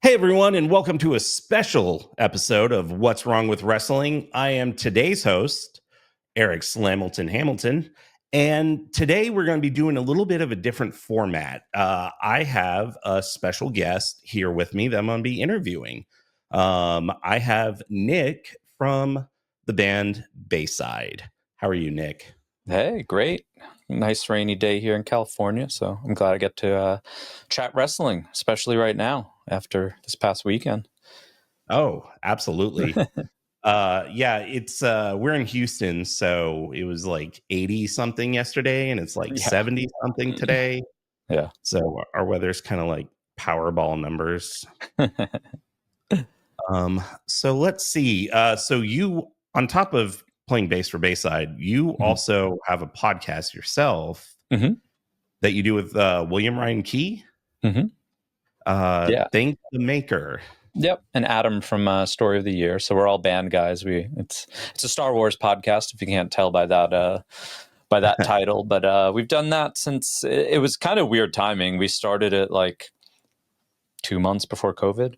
Hey everyone, and welcome to a special episode of What's Wrong with Wrestling. I am today's host, Eric Slamilton Hamilton, and today we're going to be doing a little bit of a different format. I have a special guest here with me that I'm going to be interviewing. I have Nick from the band Bayside. How are you, Nick? Hey, great. Nice rainy day here in California, so I'm glad I get to chat wrestling, especially right now after this past weekend. Oh, absolutely. Yeah, it's we're in Houston, so it was like 80 something yesterday and it's like Yeah. 70 something today. Yeah. So our weather's kind of like Powerball numbers. So let's see. So you, on top of playing bass for Bayside, you Mhm. also have a podcast yourself Mhm. that you do with William Ryan Key. Mhm. Yeah. Thank the Maker. Yep. And Adam from Story of the Year. So we're all band guys. It's a Star Wars podcast, if you can't tell by that title. But we've done that since it was kind of weird timing. We started it like 2 months before COVID.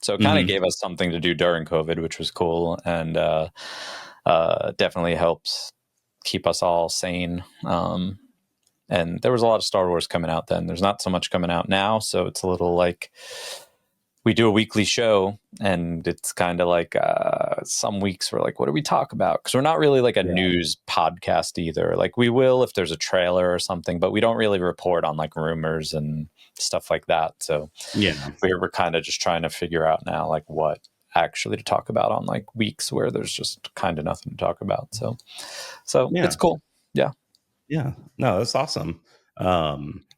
So it kind of Mhm. gave us something to do during COVID, which was cool, and definitely helps keep us all sane. And there was a lot of Star Wars coming out then. There's not so much coming out now, so it's a little like we do a weekly show, and it's kind of like some weeks we're like, what do we talk about? Because we're not really like a Yeah. news podcast either. Like we will if there's a trailer or something, but we don't really report on like rumors and stuff like that. So Yeah. we're kind of just trying to figure out now like what actually to talk about on like weeks where there's just kind of nothing to talk about. So Yeah. it's cool. Yeah. Yeah. No, that's awesome.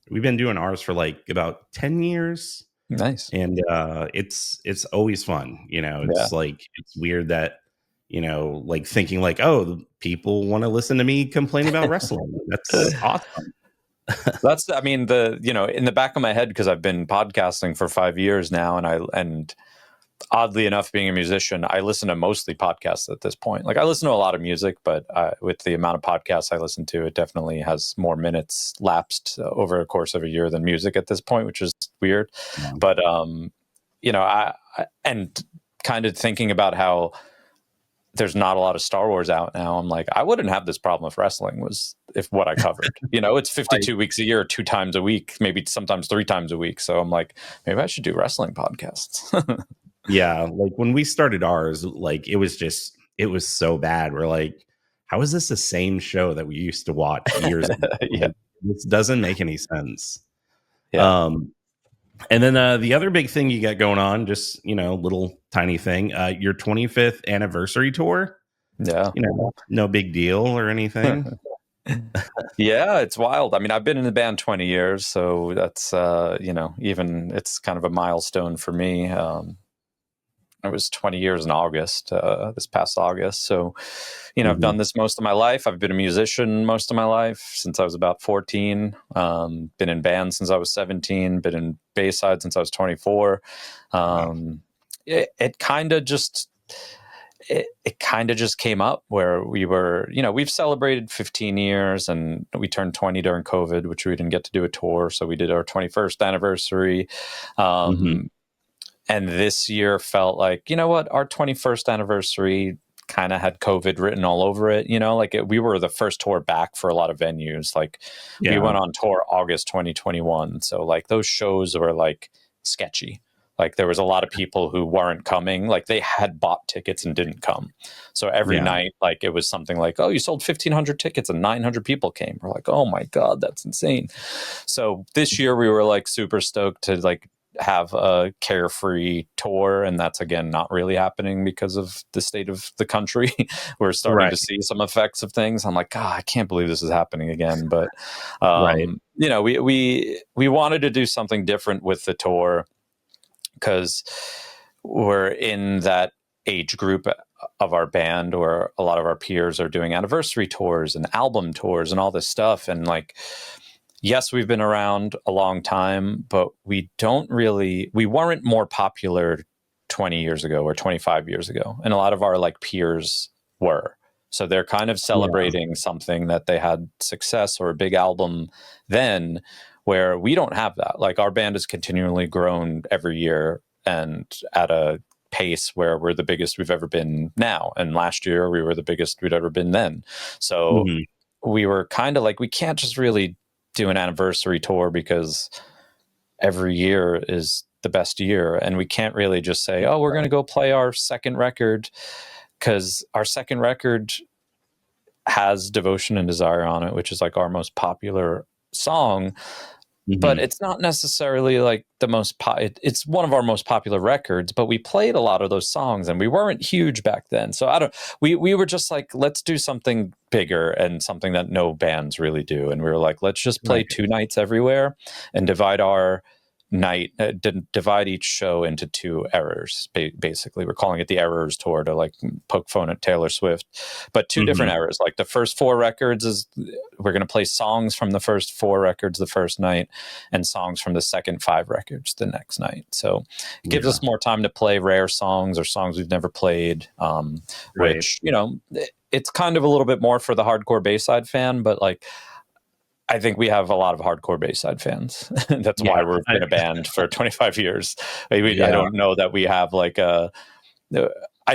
We've been doing ours for like about 10 years. Nice. And it's always fun. Yeah. It's like it's weird that, like thinking like, oh, people want to listen to me complain about wrestling. That's awesome. That's, I mean, in the back of my head, because I've been podcasting for 5 years now, and oddly enough, being a musician, I listen to mostly podcasts at this point. Like I listen to a lot of music, but with the amount of podcasts I listen to, it definitely has more minutes lapsed over the course of a year than music at this point, which is weird. Yeah. But and kind of thinking about how there's not a lot of Star Wars out now. I'm like, I wouldn't have this problem if wrestling was if what I covered. It's 52 weeks a year, 2 times a week, maybe sometimes 3 times a week. So I'm like, maybe I should do wrestling podcasts. Yeah, like when we started ours, like it was so bad. We're like, how is this the same show that we used to watch years ago? Yeah. Like, this doesn't make any sense. Yeah. Um, And then the other big thing you got going on, just little tiny thing, your 25th anniversary tour. Yeah. No big deal or anything. Yeah, it's wild. I mean, I've been in the band 20 years, so that's even it's kind of a milestone for me. It was 20 years in August, this past August. So, I've done this most of my life. I've been a musician most of my life since I was about 14. Been in bands since I was 17. Been in Bayside since I was 24. It kind of just it kind of just came up where we were, we've celebrated 15 years and we turned 20 during COVID, which we didn't get to do a tour. So we did our 21st anniversary. And this year felt like, you know what, our 21st anniversary kind of had COVID written all over it. We were the first tour back for a lot of venues. Like we went on tour August 2021. So like those shows were like sketchy. Like there was a lot of people who weren't coming. Like they had bought tickets and didn't come. So every night, like it was something like, oh, you sold 1,500 tickets and 900 people came. We're like, oh my God, that's insane. So this year we were like super stoked to like have a carefree tour, and that's again not really happening because of the state of the country. We're starting to see some effects of things. I'm like, God, I can't believe this is happening again. But we wanted to do something different with the tour because we're in that age group of our band where a lot of our peers are doing anniversary tours and album tours and all this stuff, and like, yes, we've been around a long time, but we weren't more popular 20 years ago or 25 years ago. And a lot of our like peers were. So they're kind of celebrating something that they had success or a big album then, where we don't have that. Like our band has continually grown every year and at a pace where we're the biggest we've ever been now. And last year we were the biggest we'd ever been then. So we were kind of like, we can't just really do an anniversary tour because every year is the best year. And we can't really just say, oh, we're going to go play our second record, because our second record has Devotion and Desire on it, which is like our most popular song. But it's not necessarily like the most it's one of our most popular records, but we played a lot of those songs and we weren't huge back then. So we were just like, let's do something bigger and something that no bands really do. And we were like, let's just play 2 nights everywhere and divide our divide each show into 2 errors. Basically, we're calling it the Errors Tour to like poke fun at Taylor Swift, but 2 different errors. Like the first 4 records is we're going to play songs from the first 4 records the first night and songs from the second 5 records the next night. So it gives us more time to play rare songs or songs we've never played, which, you know, it's kind of a little bit more for the hardcore Bayside fan, but like, I think we have a lot of hardcore Bayside fans. That's why we've been a band for 25 years. I don't know that we have like I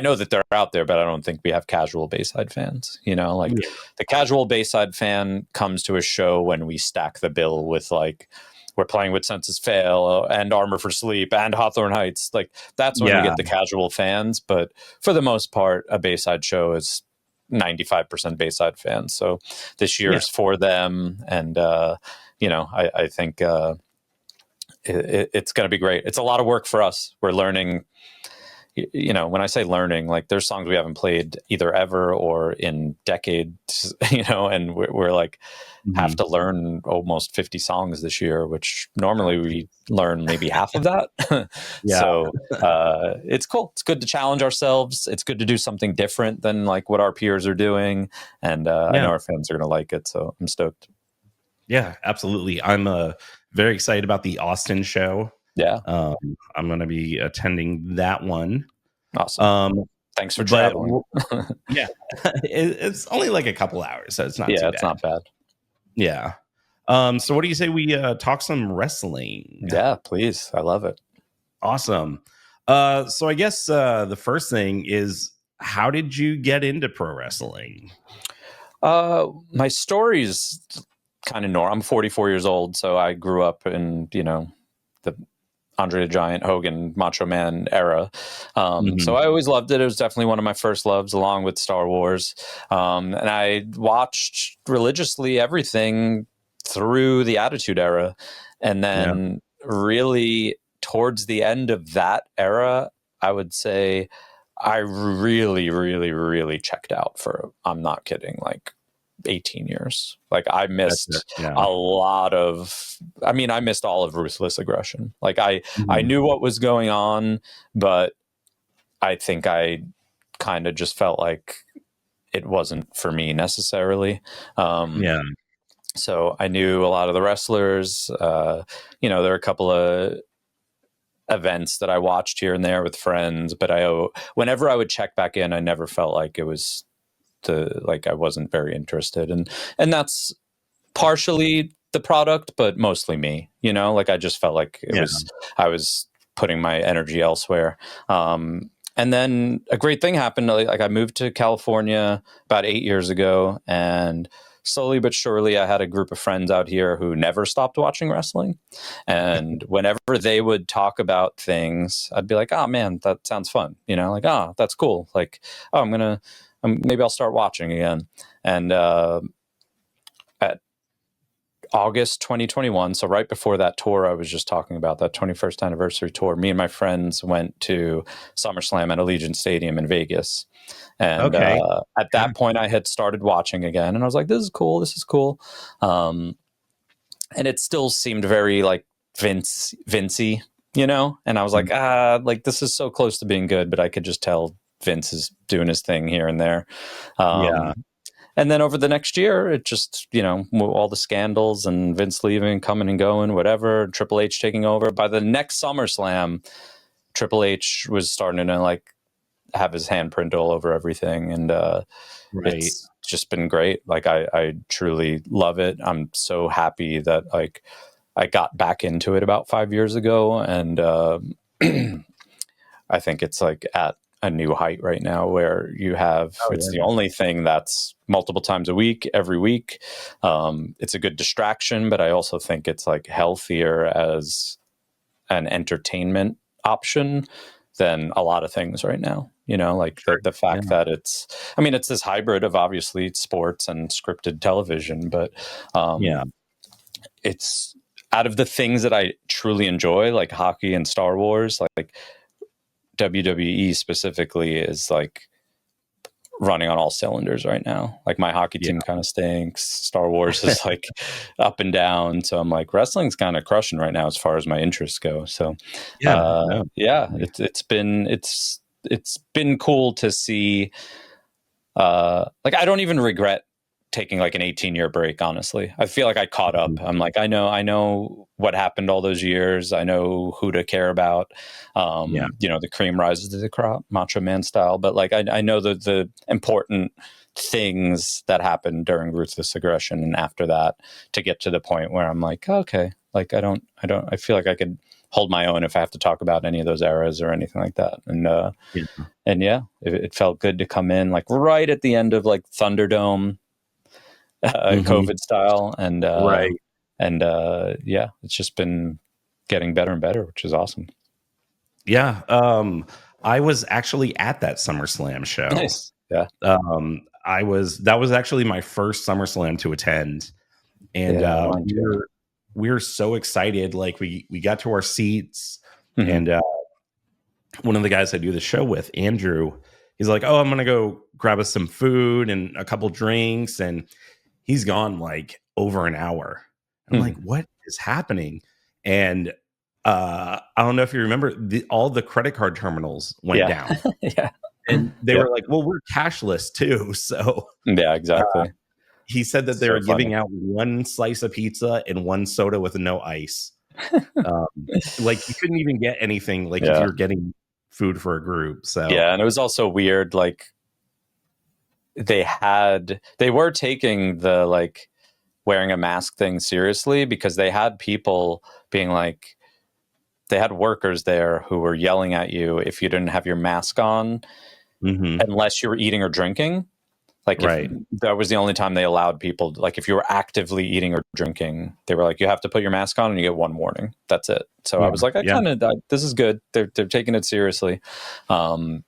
know that they're out there, but I don't think we have casual Bayside fans. You know, like the casual Bayside fan comes to a show when we stack the bill with like, we're playing with Senses Fail and Armor for Sleep and Hawthorne Heights. Like that's when we get the casual fans. But for the most part, a Bayside show is 95% Bayside fans. So this year is for them. And, you know, I think it's going to be great. It's a lot of work for us. We're learning, you know, when I say learning, like there's songs we haven't played either ever or in decades, you know, and we're like, have to learn almost 50 songs this year, which normally we learn maybe half of that. So it's cool. It's good to challenge ourselves. It's good to do something different than like what our peers are doing. And I know our fans are going to like it. So I'm stoked. Yeah, absolutely. I'm very excited about the Austin show. Yeah. I'm going to be attending that one. Awesome. Thanks for traveling. It's only like a couple hours, so it's not too bad. It's not bad. Yeah. So what do you say we talk some wrestling? Yeah, please. I love it. Awesome. So I guess the first thing is, how did you get into pro wrestling? My story's kind of normal. I'm 44 years old, so I grew up in, you know, the Andre the Giant, Hogan, Macho Man era. So I always loved it. It was definitely one of my first loves, along with Star Wars. And I watched religiously everything through the Attitude Era. And then really towards the end of that era, I would say I really, really, really checked out for, I'm not kidding, like 18 years. Like I missed a lot of, I mean, I missed all of Ruthless Aggression. Like I knew what was going on, but I think I kind of just felt like it wasn't for me necessarily. So I knew a lot of the wrestlers. You know, there are a couple of events that I watched here and there with friends, but whenever I would check back in, I never felt like it was I wasn't very interested. And that's partially the product, but mostly me, you know, like I just felt like I was putting my energy elsewhere. And then a great thing happened. Like I moved to California about 8 years ago, and slowly but surely I had a group of friends out here who never stopped watching wrestling. And whenever they would talk about things, I'd be like, oh man, that sounds fun. You know, like, oh, that's cool. Like, oh, maybe I'll start watching again. And at August 2021, so right before that tour I was just talking about, that 21st anniversary tour, me and my friends went to SummerSlam at Allegiant Stadium in Vegas. And at that point I had started watching again, and I was like, this is cool. And it still seemed very like Vincey, you know? And I was like, like this is so close to being good, but I could just tell Vince is doing his thing here and there. And then over the next year, it just, you know, all the scandals and Vince leaving, coming and going, whatever, Triple H taking over. By the next SummerSlam, Triple H was starting to like have his handprint all over everything. And it's just been great. Like I truly love it. I'm so happy that like I got back into it about 5 years ago. And I think it's like at a new height right now where you have, it's the only thing that's multiple times a week, every week. It's a good distraction, but I also think it's like healthier as an entertainment option than a lot of things right now. You know, like the fact that it's, I mean, it's this hybrid of obviously sports and scripted television, but it's out of the things that I truly enjoy, like hockey and Star Wars, like WWE specifically is like running on all cylinders right now. Like my hockey team kind of stinks. Star Wars is like up and down. So I'm like, wrestling's kind of crushing right now as far as my interests go. So it's been cool to see. Like I don't even regret taking like an 18-year break, honestly. I feel like I caught up. I'm like, I know what happened all those years. I know who to care about. You know, the cream rises to the crop, Macho Man style. But like, I know the important things that happened during ruthless aggression and after that to get to the point where I'm like, okay, like I feel like I could hold my own if I have to talk about any of those eras or anything like that. And it felt good to come in like right at the end of like Thunderdome, COVID style, and it's just been getting better and better, which is awesome. Yeah, I was actually at that SummerSlam show. Nice. Yeah. That was actually my first SummerSlam to attend, and we were so excited. Like we got to our seats, and one of the guys I do the show with, Andrew, he's like, "Oh, I'm gonna go grab us some food and a couple drinks," and he's gone like over an hour. I'm like, what is happening? And I don't know if you remember, all the credit card terminals went down. And they were like, well, we're cashless too. So yeah, exactly. He said that they were giving out one slice of pizza and one soda with no ice. Like you couldn't even get anything like if you're getting food for a group. So and it was also weird, like they were taking the like wearing a mask thing seriously, because they had people being like, they had workers there who were yelling at you if you didn't have your mask on, unless you were eating or drinking. Like if that was the only time they allowed people, like if you were actively eating or drinking, they were like, you have to put your mask on and you get one warning. That's it. So I was like, this is good. They're taking it seriously. But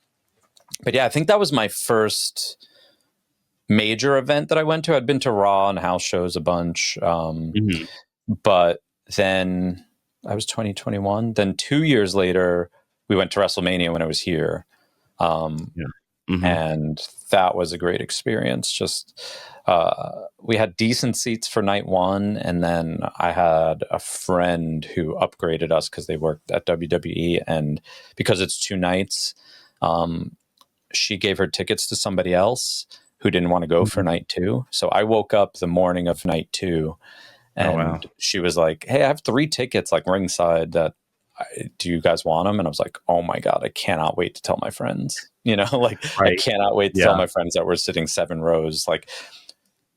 yeah, I think that was my first major event that I went to. I'd been to Raw and house shows a bunch. But then I was 2021. Then 2 years later, we went to WrestleMania when I was here. And that was a great experience. Just we had decent seats for night one, and then I had a friend who upgraded us because they worked at WWE, and because it's 2 nights, she gave her tickets to somebody else who didn't want to go for night 2. So I woke up the morning of night 2, and she was like, "Hey, I have 3 tickets like ringside. Do you guys want them?" And I was like, "Oh my God, I cannot wait to tell my friends." You know, like I cannot wait to tell my friends that we're sitting 7 rows, like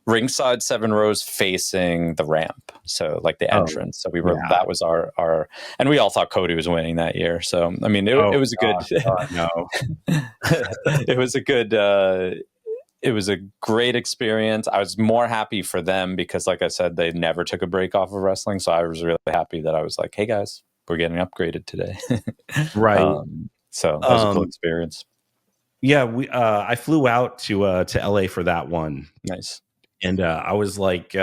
ringside 7 rows facing the ramp. So like the entrance. So we were, that was our, and we all thought Cody was winning that year. So, I mean, it was a good, it was a great experience. I was more happy for them because, like I said, they never took a break off of wrestling. So I was really happy that I was like, "Hey guys, we're getting upgraded today." So that was a cool experience. Yeah, I flew out to LA for that one. Nice. And I was like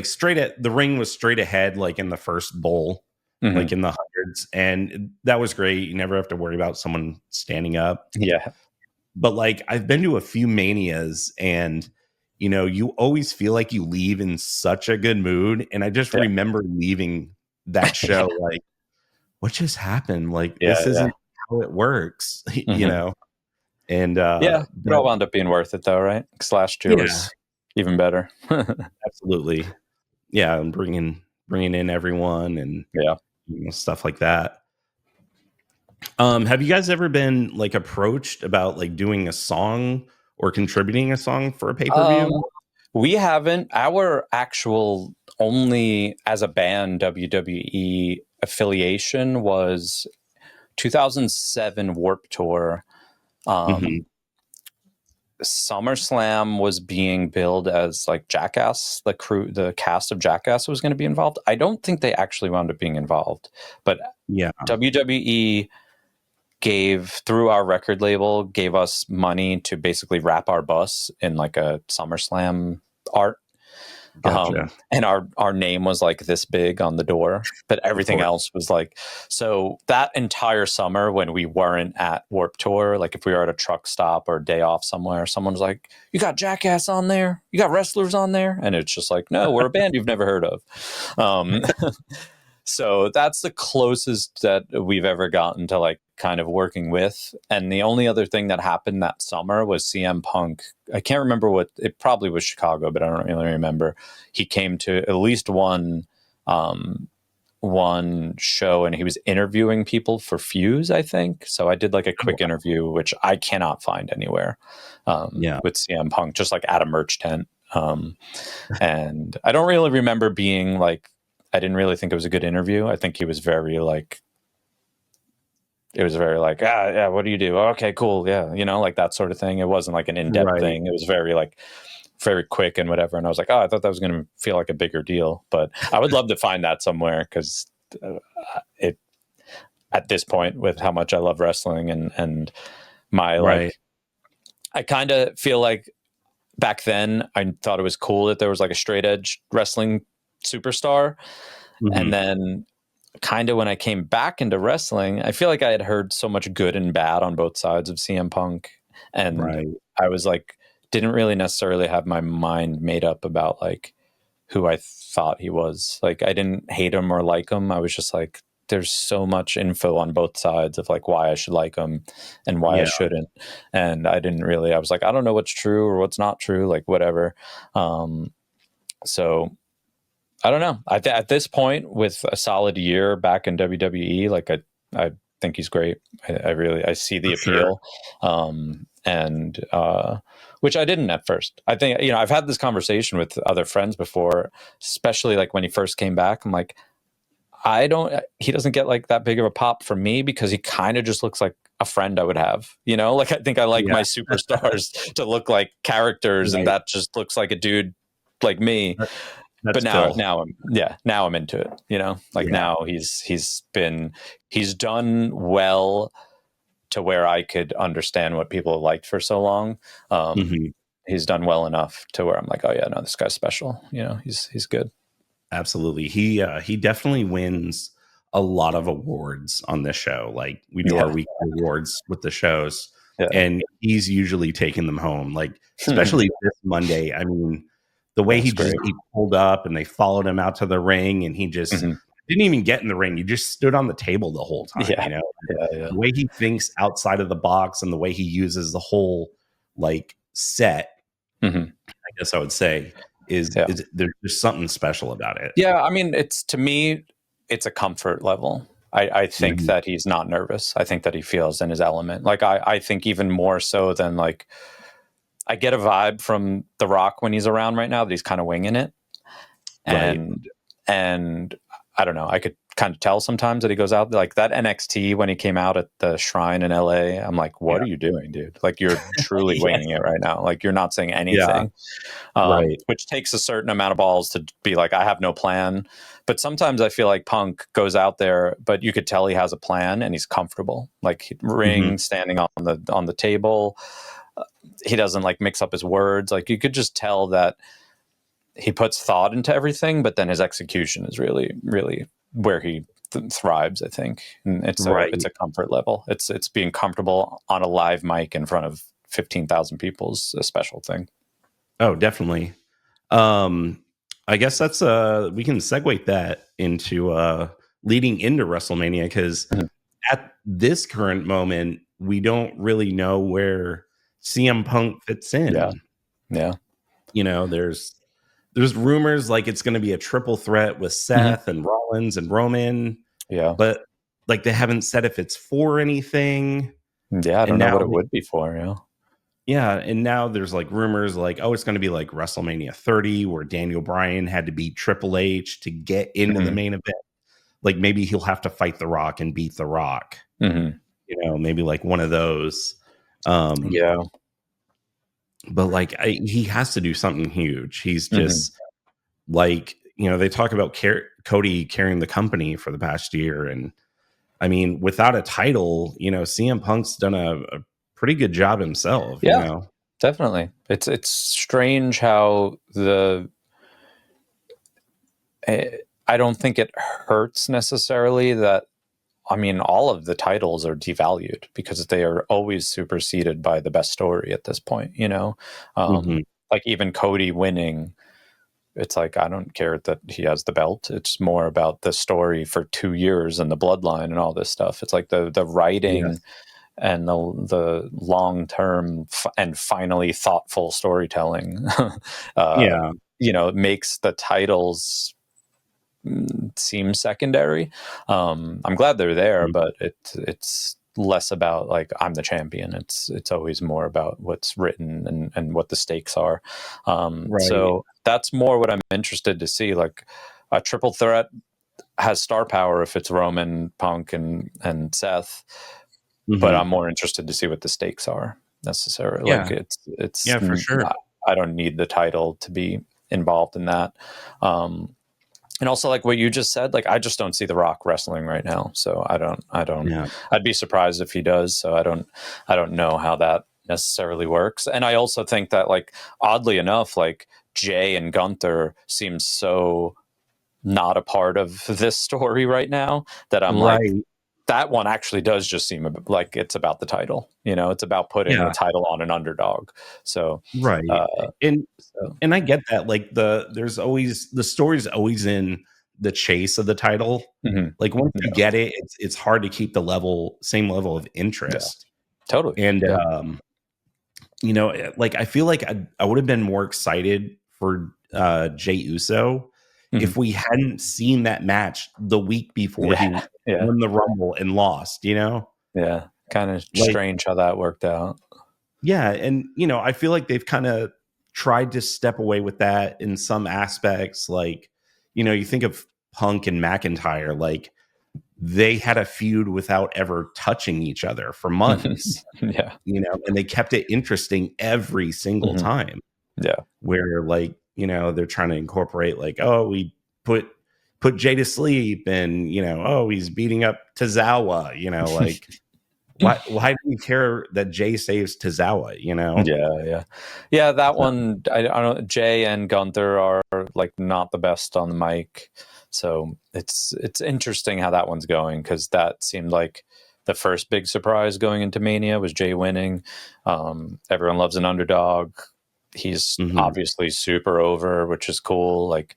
straight at the ring was straight ahead, like in the first bowl, like in the hundreds. And that was great. You never have to worry about someone standing up. Yeah. But like I've been to a few manias, and you know, you always feel like you leave in such a good mood. And I just remember leaving that show like, what just happened? Like this isn't how it works, you know? And it all wound up being worth it though, right? Because last year was even better. Absolutely. Yeah, and bringing in everyone and you know, stuff like that. Have you guys ever been like approached about like doing a song or contributing a song for a pay-per-view? We haven't. Our actual only as a band WWE affiliation was 2007 Warped Tour. SummerSlam was being billed as like Jackass, the cast of Jackass was going to be involved. I don't think they actually wound up being involved, but WWE through our record label, gave us money to basically wrap our bus in like a SummerSlam art. Gotcha. And our name was like this big on the door, but everything else was like, so that entire summer when we weren't at Warped Tour, like if we were at a truck stop or a day off somewhere, someone was like, you got Jackass on there? You got wrestlers on there? And it's just like, no, we're a band you've never heard of. So that's the closest that we've ever gotten to like kind of working with. And the only other thing that happened that summer was CM Punk. I can't remember it probably was Chicago, but I don't really remember. He came to at least one show and he was interviewing people for Fuse, I think. So I did like a quick interview, which I cannot find anywhere with CM Punk, just like at a merch tent. And I don't really remember being like, I didn't really think it was a good interview. I think he was very like, yeah, what do you do? Oh, okay, cool. Yeah. Like that sort of thing. It wasn't like an in-depth thing. It was very like, very quick and whatever. And I was like, oh, I thought that was going to feel like a bigger deal, but I would love to find that somewhere. Cause at this point with how much I love wrestling and my, like, I kind of feel like back then I thought it was cool that there was like a straight edge wrestling superstar. And then kind of when I came back into wrestling, I feel like I had heard so much good and bad on both sides of CM Punk. And I was like, didn't really necessarily have my mind made up about like who I thought he was. Like I didn't hate him or like him. I was just like, there's so much info on both sides of like why I should like him and why I shouldn't. And I was like, I don't know what's true or what's not true, like whatever. So I don't know. At this point with a solid year back in WWE, like I think he's great. I see the appeal. Which I didn't at first. I think, I've had this conversation with other friends before, especially like when he first came back. I'm like, he doesn't get like that big of a pop from me because he kind of just looks like a friend I would have, like, I think I like my superstars to look like characters and that just looks like a dude like me. But now I'm into it, now he's done well to where I could understand what people have liked for so long. He's done well enough to where I'm like, oh yeah, no, this guy's special. He's good. Absolutely. He definitely wins a lot of awards on this show. Like we do our weekly awards with the shows and he's usually taking them home. Like, especially this Monday. I mean, the way he pulled up and they followed him out to the ring and he just didn't even get in the ring. He just stood on the table the whole time, The way he thinks outside of the box and the way he uses the whole like set, I guess I would say is there's something special about it. Yeah. I mean, to me, it's a comfort level. I think that he's not nervous. I think that he feels in his element. Like I think even more so than like, I get a vibe from The Rock when he's around right now that he's kind of winging it. And I don't know, I could kind of tell sometimes that he goes out like that NXT when he came out at the Shrine in LA. I'm like, what are you doing, dude? Like you're truly winging it right now. Like you're not saying anything, which takes a certain amount of balls to be like, I have no plan. But sometimes I feel like Punk goes out there, but you could tell he has a plan and he's comfortable, like ring standing on the table. He doesn't like mix up his words. Like you could just tell that he puts thought into everything, but then his execution is really, really where he thrives, I think. And it's a comfort level. It's being comfortable on a live mic in front of 15,000 people is a special thing. Oh, definitely. I guess that's we can segue that into leading into WrestleMania because at this current moment, we don't really know where CM Punk fits in. Yeah. There's rumors like it's going to be a triple threat with Seth and Rollins and Roman. Yeah. But like they haven't said if it's for anything. Yeah, I don't know what it would be for, Yeah, and now there's like rumors like, oh, it's going to be like WrestleMania 30 where Daniel Bryan had to beat Triple H to get into the main event. like maybe he'll have to fight The Rock and beat The Rock. Mm-hmm. Maybe like one of those. Yeah. But like he has to do something huge. He's Mm-hmm. just like, they talk about Cody carrying the company for the past year. And I mean, without a title, CM Punk's done a pretty good job himself, Yeah, definitely. It's strange how I don't think it hurts necessarily that, I mean, all of the titles are devalued because they are always superseded by the best story at this point, Mm-hmm. Like even Cody winning, it's like, I don't care that he has the belt. It's more about the story for 2 years and the bloodline and all this stuff. It's like the writing Yes. and the long term and finally thoughtful storytelling, Yeah. it makes the titles seem secondary. I'm glad they're there, Mhm. but it's less about like I'm the champion. It's always more about what's written and what the stakes are. Right. So that's more what I'm interested to see. Like a triple threat has star power if it's Roman, Punk, and Seth, but I'm Mm-hmm. more interested to see what the stakes are necessarily. Like Yeah. it's Yeah, for sure. I don't need the title to be involved in that. And also like what you just said, like I just don't see The Rock wrestling right now. So Yeah. I'd be surprised if he does. So I don't know how that necessarily works. And I also think that like oddly enough, like Jay and Gunther seem so not a part of this story right now that I'm like, Right. that one actually does just seem like it's about the title. It's about putting the Yeah. title on an underdog. So, Right. uh, And so and I get that. Like there's always the story's always in the chase of the title. mhm. Like once you Yeah, get it, it's hard to keep the same level of yeah, interest. totally. And Yeah. like I feel like I would have been more excited for Jey Uso Mhm. if we hadn't seen that match the week before he Yeah. Yeah. won the Rumble and lost, Yeah. Kind of Like, strange how that worked out. yeah, and I feel like they've kind of tried to step away with that in some aspects. Like, you think of Punk and McIntyre, like they had a feud without ever touching each other for months, Yeah. and they kept it interesting every single Mhm. time. Yeah. Where like, they're trying to incorporate like, oh, we put Jay to sleep, and oh, he's beating up Tozawa, like why do we care that Jay saves Tozawa, Yeah, yeah, yeah. That one, I don't. Jay and Gunther are like not the best on the mic, so it's interesting how that one's going because that seemed like the first big surprise going into Mania was Jay winning. Everyone loves an underdog. He's Mhm. obviously super over, which is cool. Like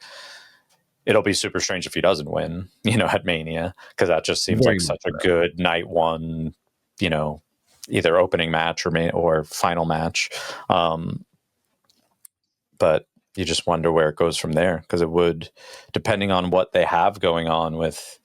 it'll be super strange if he doesn't win, at Mania, because that just seems Very like much such a so. good night one, you know, either opening match or final match. Um, but you just wonder where it goes from there because it would, depending on what they have going on with,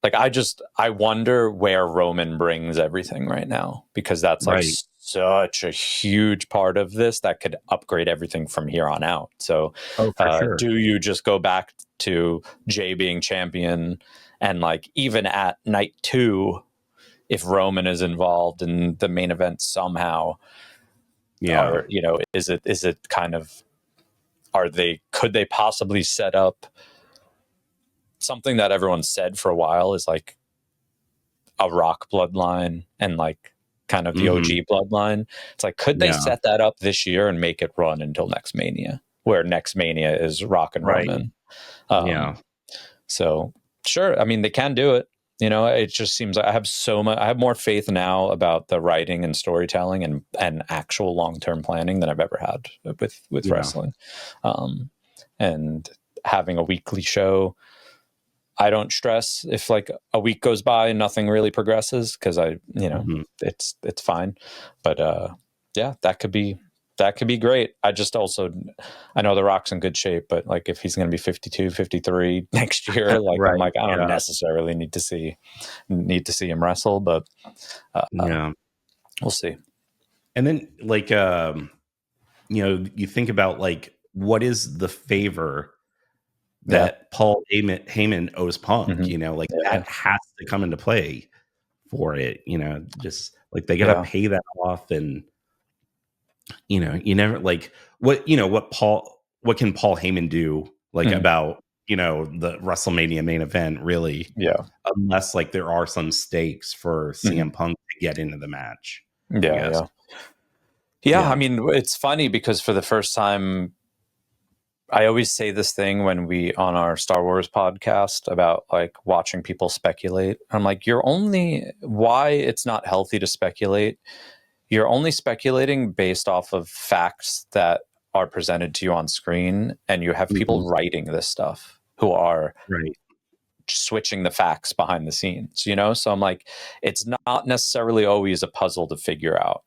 like, I wonder where Roman brings everything right now because that's like Right. such a huge part of this that could upgrade everything from here on out. So, Oh, for sure. do you just go back to Jay being champion and like even at night 2, if Roman is involved in the main event somehow, Yeah. or is it kind of could they possibly set up something that everyone said for a while is like a Rock bloodline and like kind of the Mhm. OG bloodline. It's like, could they Yeah. set that up this year and make it run until next Mania, where next Mania is Rock and Right. Roman? Um, Yeah. so sure, I mean they can do it. It just seems like I have so much. I have more faith now about the writing and storytelling and actual long term planning than I've ever had with Yeah. wrestling, and having a weekly show. I don't stress if like a week goes by and nothing really progresses because Mhm. it's fine. But yeah, that could be great. I know the Rock's in good shape, but like if he's going to be 52, 53 next year, like I'm Right. like I don't Yeah. necessarily need to see him wrestle, but Yeah. we'll see. And then like you think about like what is the favor that Paul Heyman owes Punk. Mm-hmm. You know, like Yeah. that has to come into play for it. You know, just like they got to Yeah. pay that off, and you know, you never like what can Paul Heyman do like Mm-hmm. about the WrestleMania main event really, Yeah. unless like there are some stakes for Mm-hmm. CM Punk to get into the match. I Yeah. guess. Yeah. Yeah. I Yeah. mean, it's funny because for the first time, I always say this thing when we on our Star Wars podcast about like watching people speculate. I'm like, why it's not healthy to speculate. You're only speculating based off of facts that are presented to you on screen, and you have Mhm. people writing this stuff who are Right. switching the facts behind the scenes, So I'm like, it's not necessarily always a puzzle to figure out.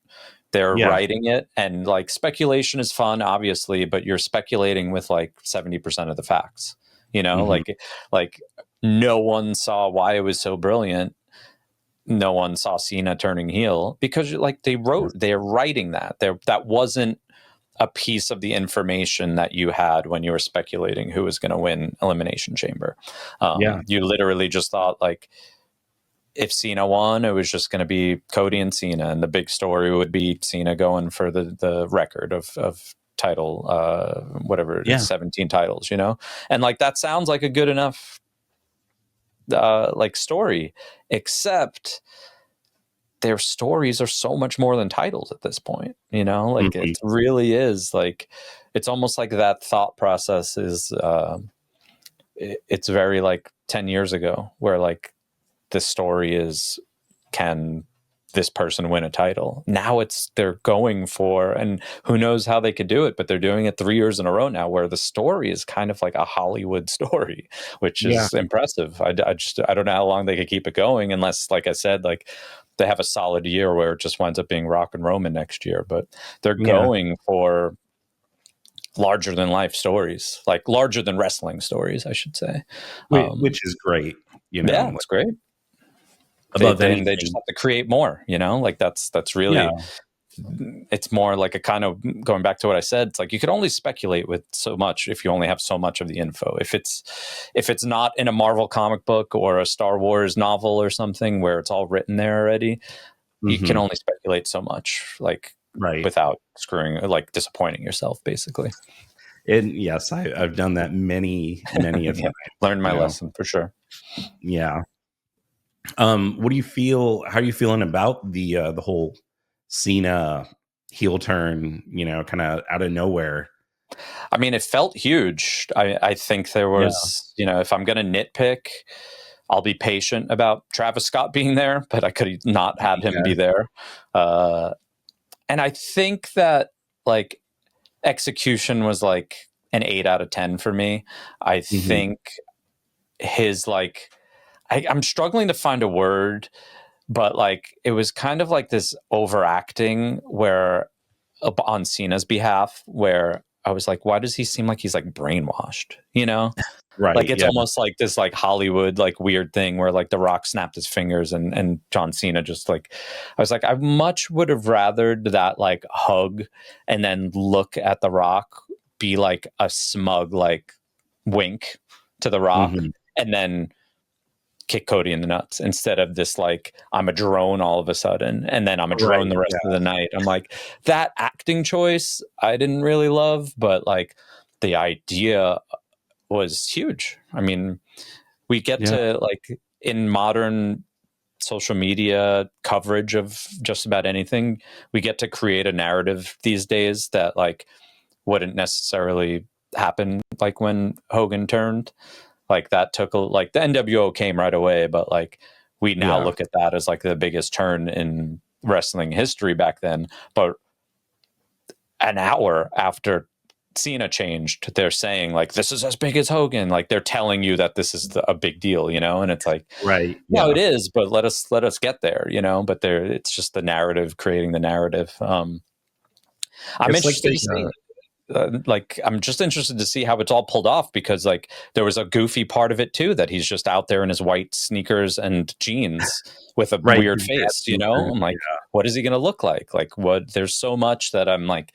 They're Yeah. writing it, and like speculation is fun, obviously, but you're speculating with like 70% of the facts, Mhm. like no one saw why it was so brilliant. No one saw Cena turning heel because like they're writing that wasn't a piece of the information that you had when you were speculating who was going to win Elimination Chamber. Yeah. You literally just thought like if Cena won, it was just going to be Cody and Cena, and the big story would be Cena going for the record of title, whatever it is, Yeah. 17 titles, and like that sounds like a good enough like story, except their stories are so much more than titles at this point, like Mhm. it really is like it's almost like that thought process is it's very like 10 years ago where like the story is, can this person win a title? Now they're going for, and who knows how they could do it, but they're doing it 3 years in a row now where the story is kind of like a Hollywood story, which Yeah. is impressive. I don't know how long they could keep it going unless, like I said, like they have a solid year where it just winds up being Rock and Roman next year, but they're Yeah. going for larger than life stories, like larger than wrestling stories, I should say. Which is great, Yeah, like, it's great. above They just anything. have to create more, like that's Yeah. really, it's more like a kind of going back to what I said. It's like you could only speculate with so much if you only have so much of the info. If it's not in a Marvel comic book or a Star Wars novel or something where it's all written there already, you can Mhm. only speculate so much, like Right. without screwing, like disappointing yourself, basically. And yes, I've done that many a Yeah, time, learned my you know? lesson for sure. Yeah. What do you feel how are you feeling about the whole Cena heel turn, kinda out of nowhere? I mean, it felt huge. I think there Yeah. was, if I'm going to nitpick, I'll be patient about Travis Scott being there, but I could not had him Yeah. be there. Uh, and I think that like execution was like an 8 out of 10 for me. I Mhm. think his like, I'm struggling to find a word, but like it was kind of like this overacting where on Cena's behalf, where I was like, why does he seem like he's like brainwashed? Like Right, it's yeah. almost like this like Hollywood like weird thing where like The Rock snapped his fingers and John Cena just like, I was like, I much would have rathered that like hug and then look at The Rock be like a smug like wink to The Rock Mhm. and then kick Cody in the nuts instead of this like I'm a drone all of a sudden and then I'm a drone Right, the rest yeah. of the night. I'm like, that acting choice I didn't really love, but like the idea was huge. I mean, we get Yeah. to like in modern social media coverage of just about anything, we get to create a narrative these days that like wouldn't necessarily happen like when Hogan turned. Like that took like the NWO came right away, but like we now Yeah. look at that as like the biggest turn in wrestling history back then. But an hour after Cena changed, they're saying like this is as big as Hogan. Like they're telling you that this is a big deal, and it's like, Right, no, it yeah. is, but let us get there, But there, it's just the narrative creating the narrative. I'm It's like interested the, to see. Like I'm just interested to see how it's all pulled off because like there was a goofy part of it too that he's just out there in his white sneakers and jeans with a right, weird his dad face, heel turn, I'm like, yeah. what is he going to look like what, there's so much that I'm like,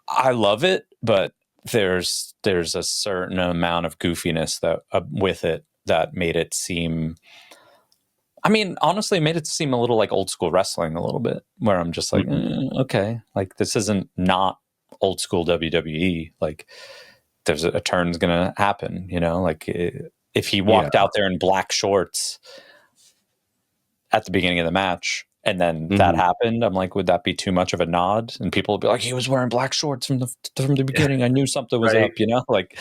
I love it, but there's a certain amount of goofiness that with it that made it seem, I mean, honestly, it made it seem a little like old school wrestling a little bit, where I'm just like, okay, like this isn't not old school WWE. Like there's a turn's gonna happen, you know, like if he walked out there in black shorts at the beginning of the match and then that happened, I'm like, would that be too much of a nod? And people would be like, he was wearing black shorts from the beginning. I knew something was up, you know, like,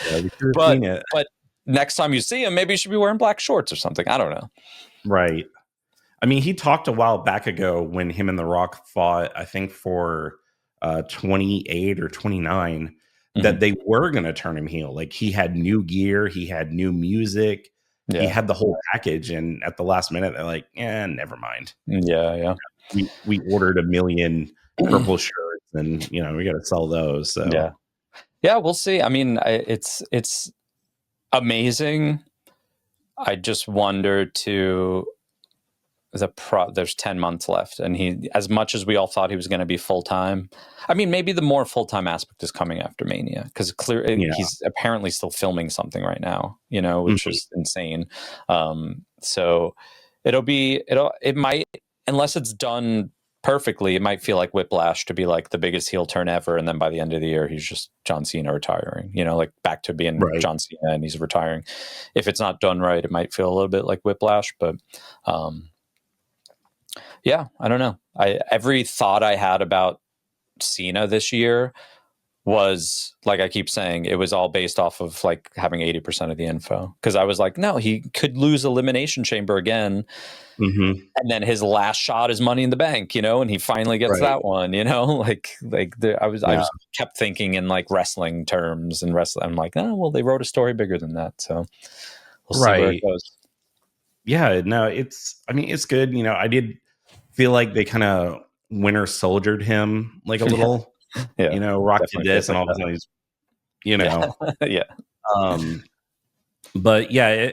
but next time you see him, maybe you should be wearing black shorts or something. I don't know. Right. I mean, he talked a while back ago when him and The Rock fought, I think for 28 or 29, that they were going to turn him heel. Like he had new gear, he had new music, he had the whole package. And at the last minute, they're like, never mind. Yeah. We ordered 1 million purple shirts and, you know, we got to sell those. So, yeah, we'll see. I mean, it's amazing. I just wonder there's 10 months left, and he, as much as we all thought he was going to be full-time, I mean, maybe the more full-time aspect is coming after Mania, because he's apparently still filming something right now, you know, which is insane. So it might, unless it's done perfectly, it might feel like Whiplash to be like the biggest heel turn ever, and then by the end of the year he's just John Cena retiring, you know, like back to being John Cena and he's retiring. If it's not done right, it might feel a little bit like Whiplash, but yeah, I don't know. Every thought I had about Cena this year was, like I keep saying, it was all based off of like having 80% of the info. Because I was like, no, he could lose Elimination Chamber again. And then his last shot is Money in the Bank, you know, and he finally gets that one, you know, I was kept thinking in like wrestling terms and wrestling. I'm like, oh, well, they wrote a story bigger than that. So we'll see where it goes. Yeah, no, it's good. You know, I did feel like they kind of winter soldiered him like a little, you know, Rock did this and all of a sudden he's, you know, but yeah,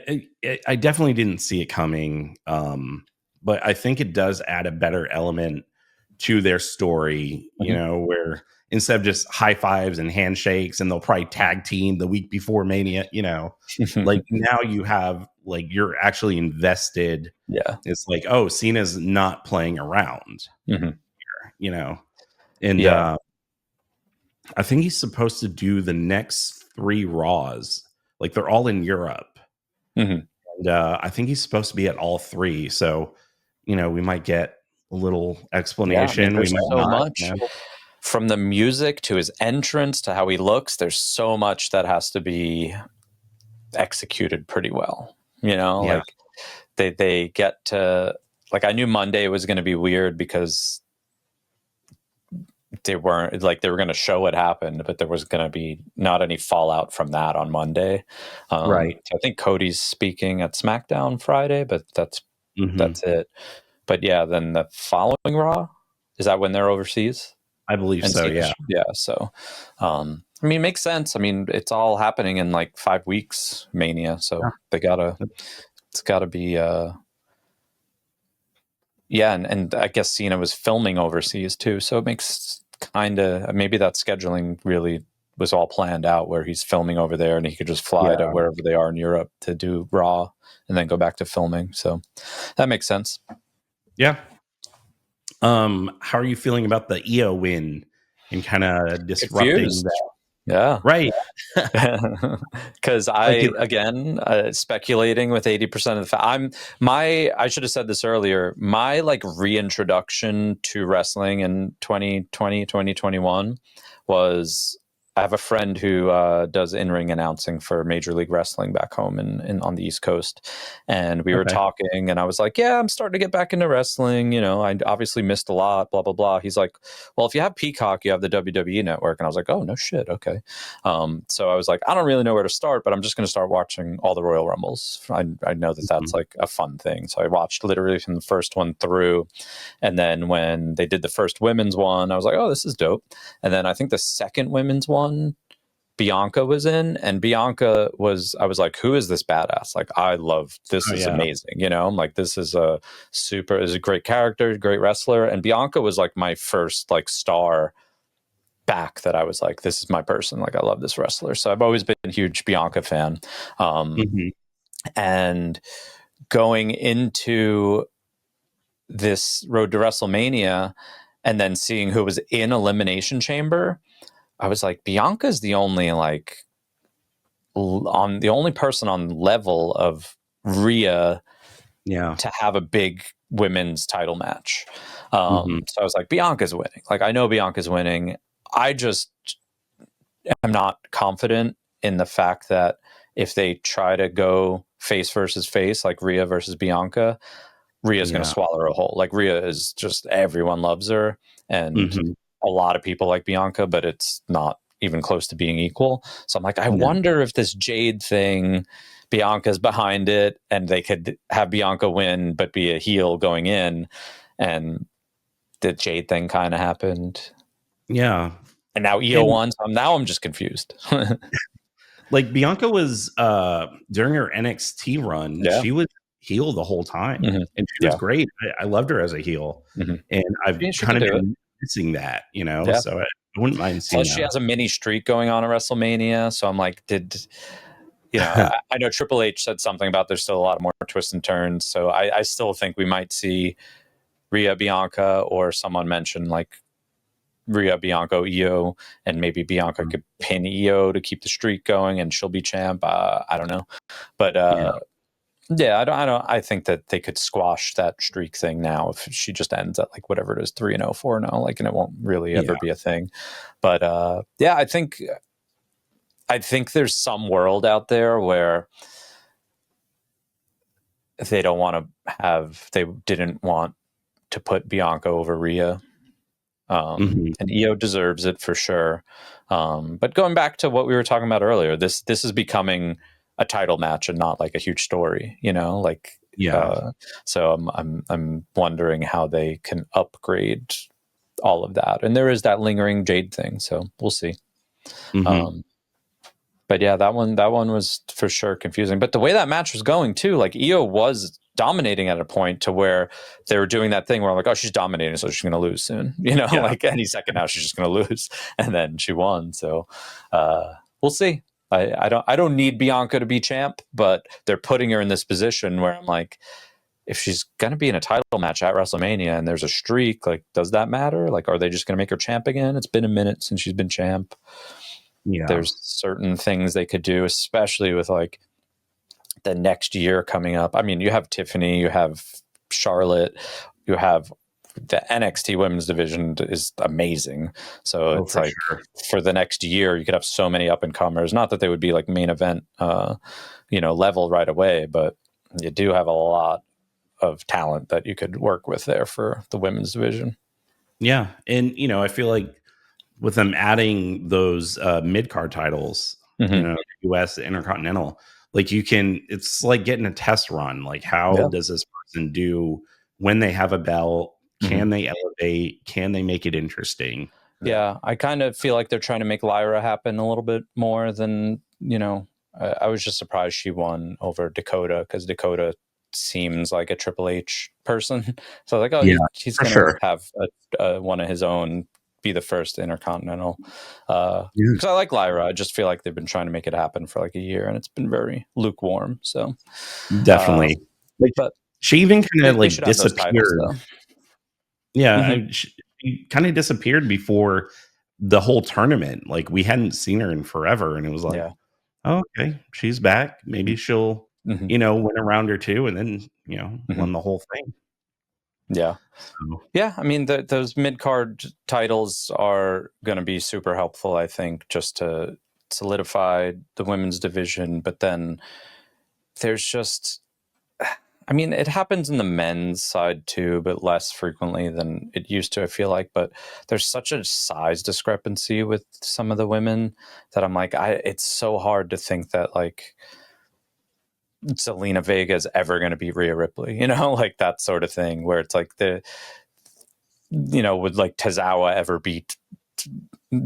I definitely didn't see it coming. But I think it does add a better element to their story, you know, where instead of just high fives and handshakes and they'll probably tag team the week before Mania, you know, like now you have like, you're actually invested. Yeah. It's like, oh, Cena's not playing around, here, you know, and I think he's supposed to do the next 3 Raws. Like they're all in Europe. And I think he's supposed to be at all 3. So, you know, we might get a little explanation. I mean, there's we might so not, much, you know? From the music to his entrance to how he looks. There's so much that has to be executed pretty well. You know, like they get to, like, I knew Monday was going to be weird because they were going to show what happened, but there was going to be not any fallout from that on Monday. I think Cody's speaking at SmackDown Friday, but that's it. But yeah, then the following Raw, is that when they're overseas? I believe so. Yeah. So, I mean, it makes sense. I mean, it's all happening in like 5 weeks, Mania. So it's gotta be, and I guess Cena was filming overseas too, so it makes maybe that scheduling really was all planned out, where he's filming over there and he could just fly to wherever they are in Europe to do Raw and then go back to filming. So that makes sense. Yeah. How are you feeling about the EO win and kind of disrupting that? Yeah. Right. Because speculating with 80% of the I should have said this earlier, my like reintroduction to wrestling in 2020, 2021 was, I have a friend who does in-ring announcing for Major League Wrestling back home in on the East Coast. And we were talking and I was like, yeah, I'm starting to get back into wrestling. You know, I obviously missed a lot, blah, blah, blah. He's like, well, if you have Peacock, you have the WWE network. And I was like, oh, no shit. Okay. So I was like, I don't really know where to start, but I'm just going to start watching all the Royal Rumbles. I know that that's like a fun thing. So I watched literally from the first one through. And then when they did the first women's one, I was like, oh, this is dope. And then I think the second women's one, Bianca was in, and I was like, who is this badass? Like, I love this. Is amazing. You know, I'm like, this is a great character, great wrestler. And Bianca was like my first like star back that I was like, this is my person. Like, I love this wrestler. So I've always been a huge Bianca fan. And going into this road to WrestleMania and then seeing who was in Elimination Chamber, I was like, Bianca's the only the only person on level of Rhea to have a big women's title match. So I was like, Bianca's winning. Like, I know Bianca's winning. I just am not confident in the fact that if they try to go face versus face, like Rhea versus Bianca, Rhea's going to swallow her whole. Like, Rhea is just, everyone loves her, and a lot of people like Bianca, but it's not even close to being equal. So I'm like, I wonder if this Jade thing, Bianca's behind it, and they could have Bianca win but be a heel going in, and the Jade thing kind of happened. Yeah. And now Io won, so now I'm just confused. Like, Bianca was during her NXT run, she was heel the whole time, and she was great. I loved her as a heel, and I've kind of been missing that, you know. So I wouldn't mind seeing. Plus, she has a mini streak going on at WrestleMania, so I'm like, I know Triple H said something about there's still a lot more twists and turns, so I still think we might see Rhea Bianca, or someone mentioned like Rhea Bianca Io, and maybe Bianca could pin Io to keep the streak going, and she'll be champ. I don't know, but I think that they could squash that streak thing now if she just ends at like whatever it is, 3-0, 4-0, like, and it won't really ever be a thing. But I think there's some world out there where they didn't want to put Bianca over Rhea. And Io deserves it for sure. But going back to what we were talking about earlier, this is becoming a title match and not like a huge story, you know, like, so I'm wondering how they can upgrade all of that. And there is that lingering Jade thing, so we'll see. But yeah, that one was for sure confusing. But the way that match was going too, like, Io was dominating at a point to where they were doing that thing where I'm like, oh, she's dominating, so she's going to lose soon. You know, like any second now she's just going to lose. And then she won. So we'll see. I don't need Bianca to be champ, but they're putting her in this position where I'm like, if she's going to be in a title match at WrestleMania and there's a streak, like, does that matter? Like, are they just going to make her champ again? It's been a minute since she's been champ. There's certain things they could do, especially with like the next year coming up. I mean, you have Tiffany, you have Charlotte, you have the NXT women's division is amazing. So it's like, for the next year, you could have so many up and comers. Not that they would be like main event, level right away, but you do have a lot of talent that you could work with there for the women's division. Yeah. And, I feel like with them adding those mid-card titles, US Intercontinental, like, it's like getting a test run. Like, how does this person do when they have a belt? Can they elevate? Can they make it interesting? Yeah, I kind of feel like they're trying to make Lyra happen a little bit more than, I was just surprised she won over Dakota, because Dakota seems like a Triple H person. So I was like, oh, he's going to have one of his own be the first Intercontinental. Because I like Lyra. I just feel like they've been trying to make it happen for like a year, and it's been very lukewarm. So definitely. But she even kind of like disappeared. She kind of disappeared before the whole tournament. Like, we hadn't seen her in forever, and it was like, oh, okay, she's back. Maybe she'll, win a round or two, and then, won the whole thing. Yeah. Yeah. I mean, those mid-card titles are going to be super helpful, I think, just to solidify the women's division. But then there's just, I mean, it happens in the men's side too, but less frequently than it used to, I feel like. But there's such a size discrepancy with some of the women that I'm like, it's so hard to think that, like, Zelina Vega is ever going to beat Rhea Ripley, like that sort of thing, where it's like would like Tozawa ever beat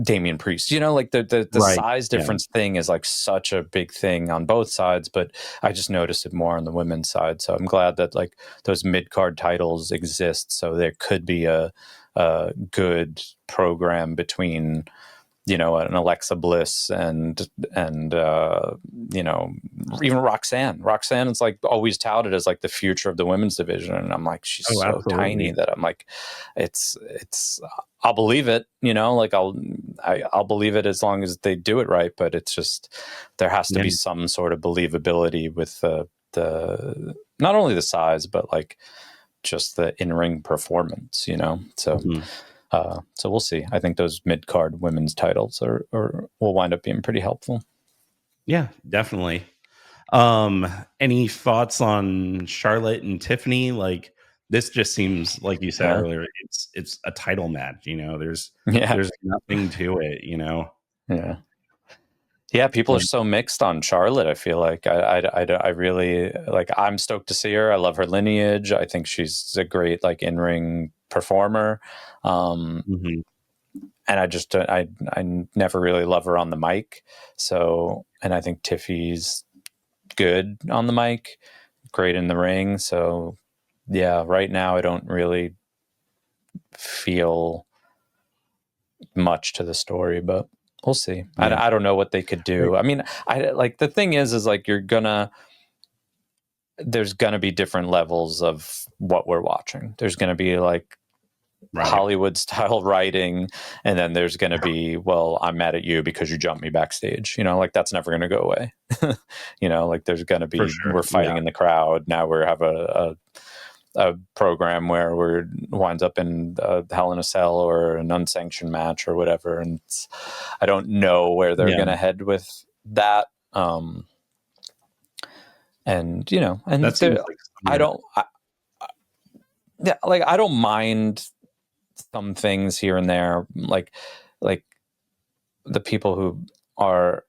Damian Priest? Like the size difference thing is like such a big thing on both sides, but I just noticed it more on the women's side. So I'm glad that like those mid-card titles exist, so there could be a a good program between, you know, an Alexa Bliss and you know, even Roxanne is like always touted as like the future of the women's division, and I'm like, she's so tiny that I'm like, it's I'll believe it, you know, like I'll believe it as long as they do it right, but it's just there has to be some sort of believability with the not only the size but like just the in-ring performance, you know. So so we'll see. I think those mid-card women's titles are will wind up being pretty helpful. Yeah, definitely. Any thoughts on Charlotte and Tiffany? Like, this just seems, like you said earlier, it's a title match, you know. There's nothing to it, you know. Yeah, people are so mixed on Charlotte. I feel like I really like. I'm stoked to see her. I love her lineage. I think she's a great like in-ring performer. And I never really love her on the mic. So, and I think Tiffy's good on the mic, great in the ring. So, yeah, right now I don't really feel much to the story, but we'll see. I don't know what they could do. I mean, I like the thing is like there's gonna be different levels of what we're watching. There's gonna be like Hollywood style writing, and then there's going to be, well, I'm mad at you because you jumped me backstage, you know, like that's never going to go away. You know, like there's going to be we're fighting in the crowd now. We have a program where we're winds up in Hell in a Cell or an unsanctioned match or whatever, and I don't know where they're going to head with that. And you know, and I don't mind some things here and there, like the people who are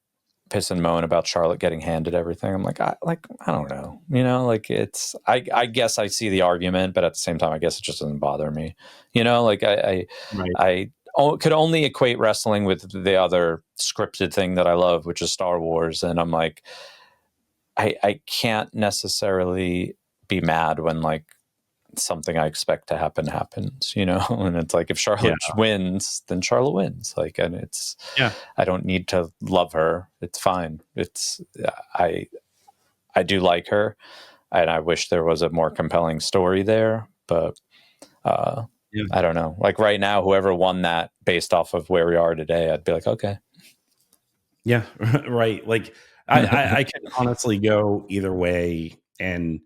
piss and moan about Charlotte getting handed everything. I'm like, I don't know, you know, like it's, I guess I see the argument, but at the same time, I guess it just doesn't bother me, you know, like I could only equate wrestling with the other scripted thing that I love, which is Star Wars. And I'm like, I can't necessarily be mad when like something I expect to happen happens, you know. And it's like if Charlotte wins, then Charlotte wins. Like, and it's I don't need to love her. It's fine. It's I do like her, and I wish there was a more compelling story there. But I don't know. Like right now, whoever won that based off of where we are today, I'd be like, okay. Yeah, right. Like I can honestly go either way, and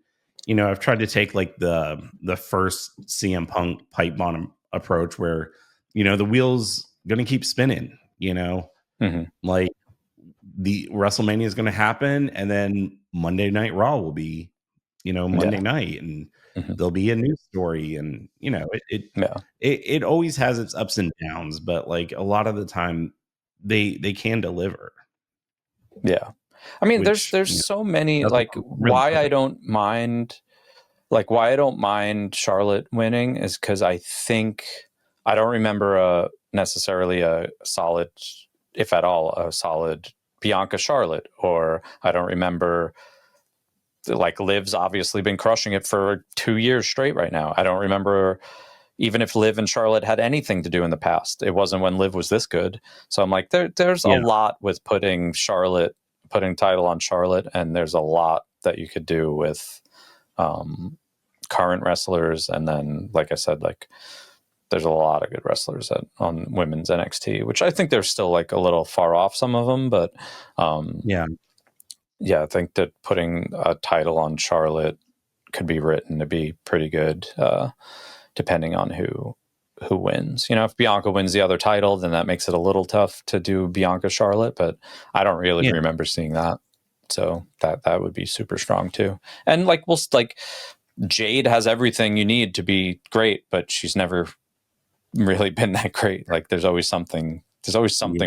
you know, I've tried to take like the first CM Punk pipe bomb approach where, you know, the wheel's going to keep spinning, you know, like the WrestleMania is going to happen. And then Monday Night Raw will be, you know, Monday night, and there'll be a new story. And, you know, it always has its ups and downs, but like a lot of the time they can deliver. Yeah. I mean, there's so many, like why I don't mind Charlotte winning is because I think I don't remember necessarily a solid, if at all, a solid Bianca Charlotte, or I don't remember like Liv's obviously been crushing it for 2 years straight right now. I don't remember even if Liv and Charlotte had anything to do in the past. It wasn't when Liv was this good. So I'm like, there's a lot with putting title on Charlotte, and there's a lot that you could do with current wrestlers. And then, like I said, like there's a lot of good wrestlers on women's NXT, which I think they're still like a little far off, some of them, but I think that putting a title on Charlotte could be written to be pretty good, depending on who wins. You know, if Bianca wins the other title, then that makes it a little tough to do Bianca Charlotte, but I don't really remember seeing that. So that would be super strong too. And like Jade has everything you need to be great, but she's never really been that great. Like there's always something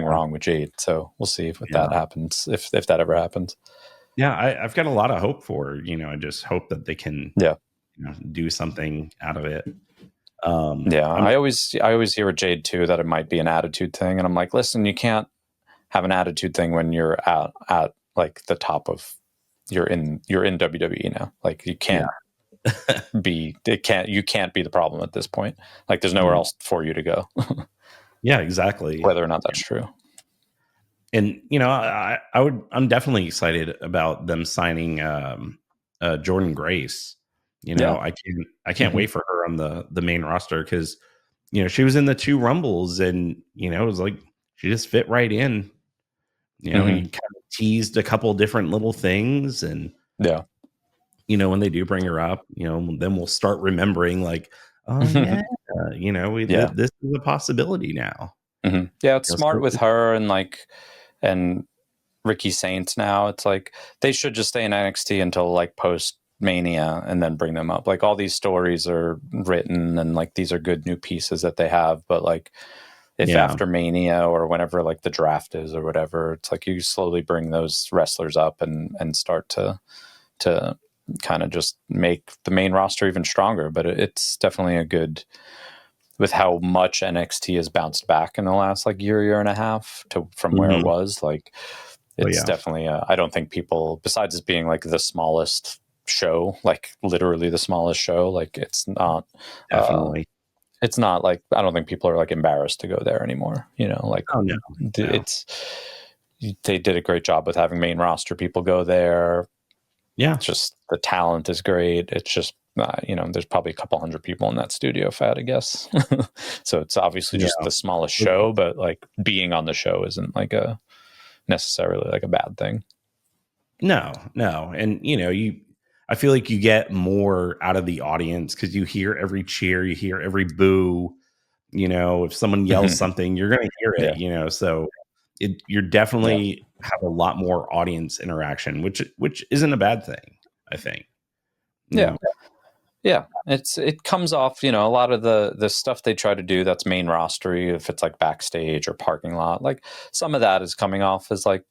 wrong with Jade. So we'll see if that happens, if that ever happens. Yeah, I've got a lot of hope for her. You know, I just hope that they can you know, do something out of it. I always hear with Jade too that it might be an attitude thing, and I'm like, listen, you can't have an attitude thing when you're at like the top of you're in WWE now. Like you can't you can't be the problem at this point. Like there's nowhere else for you to go. Yeah, exactly. Whether or not that's true. And I'm definitely excited about them signing Jordan Grace. I can't wait for her on the main roster because she was in the 2 Rumbles and it was like she just fit right in. He kind of teased a couple different little things, and when they do bring her up, then we'll start remembering like, oh yeah, this is a possibility now. Yeah, it's smart with her and Ricky Saints now. It's like they should just stay in NXT until like post Mania and then bring them up. Like all these stories are written and like these are good new pieces that they have, but like if after Mania or whenever like the draft is or whatever, it's like you slowly bring those wrestlers up and start to kind of just make the main roster even stronger. But it's definitely a good, with how much NXT has bounced back in the last like year and a half from where it was. Like it's definitely I don't think people, besides it being like the smallest show, like literally the smallest show, like it's not definitely. It's not like, I don't think people are like embarrassed to go there anymore. Like it's, they did a great job with having main roster people go there. Yeah. It's just the talent is great. It's just, there's probably a couple hundred people in that studio, if I had to guess. So it's obviously just the smallest show, but like being on the show isn't like necessarily like a bad thing. No. And I feel like you get more out of the audience because you hear every cheer, you hear every boo. If someone yells something, you're going to hear it. So you're definitely have a lot more audience interaction, which isn't a bad thing, I think. Yeah, it comes off. A lot of the stuff they try to do that's main rostery, if it's like backstage or parking lot, like some of that is coming off as like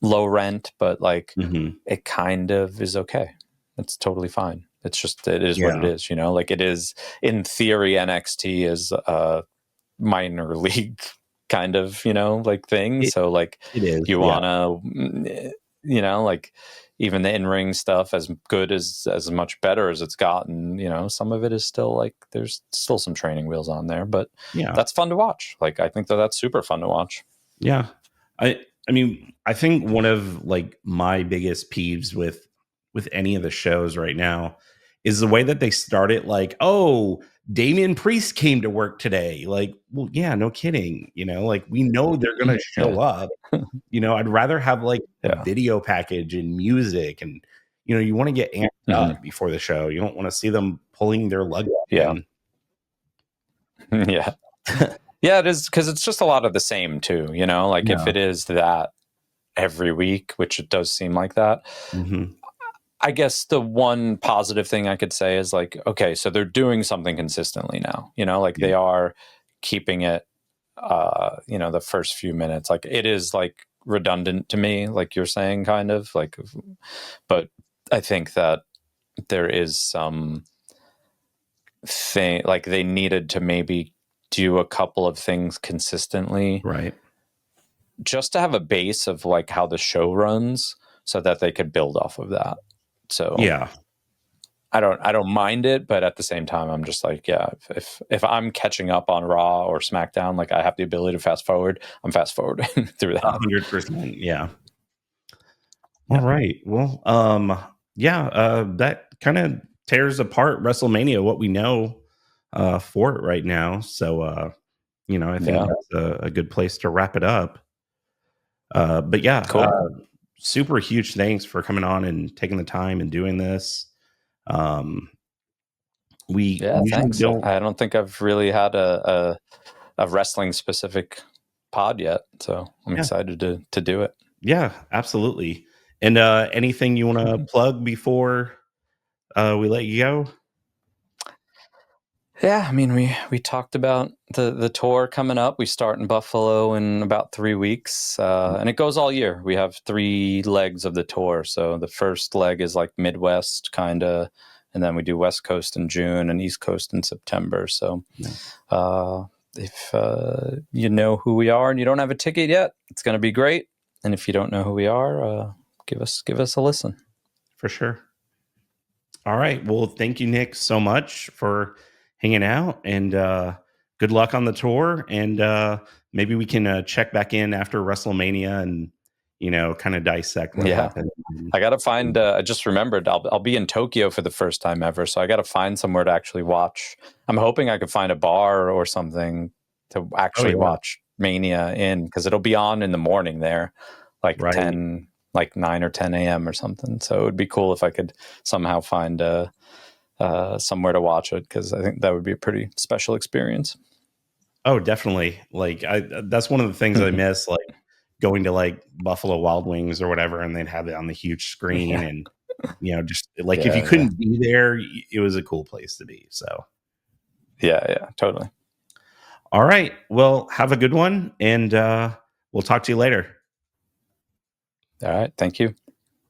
low rent, but like it kind of is okay. It's totally fine. It's just, it is what it is, like it is in theory. NXT is a minor league kind of, like thing. So like it is, you want to, like even the in-ring stuff, as good as much better as it's gotten, some of it is still like, there's still some training wheels on there, but that's fun to watch. Like, I think that's super fun to watch. Yeah. I mean, I think one of like my biggest peeves with any of the shows right now is the way that they start it. Like, oh, Damian Priest came to work today. Like, well, yeah, no kidding. Like we know they're going to show up. I'd rather have like a video package and music, and you want to get amped up before the show. You don't want to see them pulling their luggage. Yeah. Yeah, it is, because it's just a lot of the same too, like if it is that every week, which it does seem like that. I guess the one positive thing I could say is like, okay, so they're doing something consistently now, like they are keeping it, the first few minutes, like it is like redundant to me, like you're saying, kind of like, but I think that there is some thing, like they needed to maybe do a couple of things consistently, right, just to have a base of like how the show runs so that they could build off of that. So I don't mind it, but at the same time, I'm just like, if I'm catching up on Raw or SmackDown, like I have the ability to fast forward, I'm fast forwarding through that. 100%. Yeah. All right. Well, that kind of tears apart WrestleMania, what we know for it right now. So, I think that's a good place to wrap it up. But yeah, cool. Super huge thanks for coming on and taking the time and doing this. Thanks. I don't think I've really had a wrestling specific pod yet, so I'm excited to do it. Yeah, absolutely. And anything you want to plug before we let you go? Yeah, I mean, we talked about the tour coming up. We start in Buffalo in about 3 weeks, and it goes all year. We have 3 legs of the tour. So the first leg is like Midwest kind of, and then we do West Coast in June and East Coast in September. So if you know who we are and you don't have a ticket yet, it's going to be great. And if you don't know who we are, give us a listen. For sure. All right. Well, thank you, Nick, so much for hanging out, and good luck on the tour. And maybe we can check back in after WrestleMania and kind of dissect what Yeah. happened. I gotta find. I just remembered. I'll be in Tokyo for the first time ever, so I gotta find somewhere to actually watch. I'm hoping I could find a bar or something to Oh actually yeah, watch Mania in, because it'll be on in the morning there, like right. 10, like 9 or 10 a.m. or something. So it would be cool if I could somehow find somewhere to watch it, because I think that would be a pretty special experience. Oh, definitely. Like that's one of the things I miss, like going to like Buffalo Wild Wings or whatever, and they'd have it on the huge screen, Yeah, and just like if you yeah, yeah, couldn't be there, it was a cool place to be. So, yeah, yeah, totally. all right. Well, have a good one, and we'll talk to you later. All right, thank you.